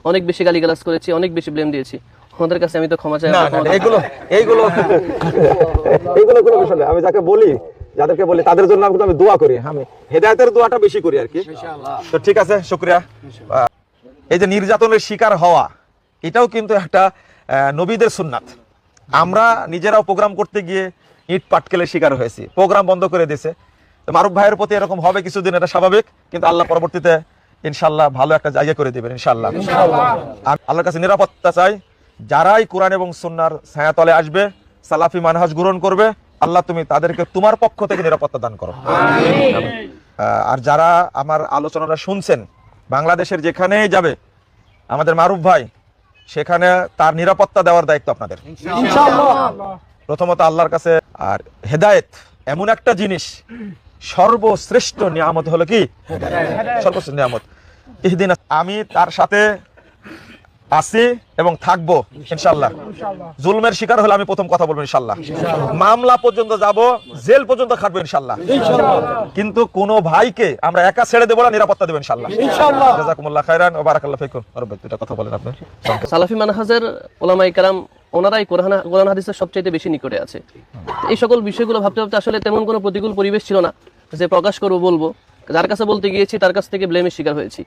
অনেক বেশি গালিগালাজ করেছি, অনেক বেশি ব্লেম দিয়েছি। ওদের কাছে আমি তো ক্ষমা চাই। এইগুলো কোনো বিষয় না। আমি যাদেরকে বলি তাদের জন্য আমি দোয়া করি, আমি হেদায়েতের দোয়াটা বেশি করি আর কি। তো ঠিক আছে, শুকরিয়া। এই যে নির্যাতনের শিকার হওয়া, এটাও কিন্তু একটা নবীদের সুন্নাত। আমরা নিজেরাও প্রোগ্রাম করতে গিয়ে ইট পাটকেলের শিকার হয়েছি, প্রোগ্রাম বন্ধ করে দিয়েছে। মারুফ ভাইয়ের প্রতি এরকম হবে কিছুদিন, এটা স্বাভাবিক, কিন্তু আল্লাহ পরবর্তীতে ইনশাল্লাহ ভালো একটা জায়গা করে দিবেন ইনশাল্লাহ। আল্লাহর কাছে নিরাপত্তা চাই, যারাই কোরআন এবং সুন্নাহর ছায়াতলে আসবে, সালাফি মানহাজ গ্রহণ করবে, আল্লাহ তুমি তাদেরকে তোমার পক্ষ থেকে নিরাপত্তা দান করো। আর যারা আমার আলোচনাটা শুনছেন, বাংলাদেশের যেখানেই যাবে আমাদের মারুফ ভাই, সেখানে তার নিরাপত্তা দেওয়ার দায়িত্ব আপনাদের প্রথমত আল্লাহর কাছে। আর হেদায়েত এমন একটা জিনিস, সর্বশ্রেষ্ঠ নিয়ামত হলো কি? সর্বশ্রেষ্ঠ নিয়ামত। ইহদিনা, আমি তার সাথে আছি এবং থাকবো ইনশাআল্লাহ। জুলমের শিকার হলে আমি প্রথম কথা বলবো ইনশাআল্লাহ, মামলা পর্যন্ত যাব, জেল পর্যন্ত খাটবো ইনশাআল্লাহ। কিন্তু কোন ভাইকে আমরা একা ছেড়ে দেব না, নিরাপত্তা দেব ইনশাআল্লাহ। জাযাকুমুল্লাহ খাইরান ওয়া বারাকাল্লাহু ফিকুম। রব্বাক দুটো কথা বলেন আপনি। সালাফি মানহাজের ওলামায়ে কেরাম ওনারাই কোরআন হাদিসের সবচেয়ে বেশি নিকটে আছে। এই সকল বিষয়গুলো ভাবতে ভাবতে আসলে তেমন কোনো প্রতিকূল পরিবেশ ছিল না যে প্রকাশ করবো, বলবো। যার কাছে বলতে গিয়েছি তার কাছ থেকে ব্লেমের শিকার হয়েছি।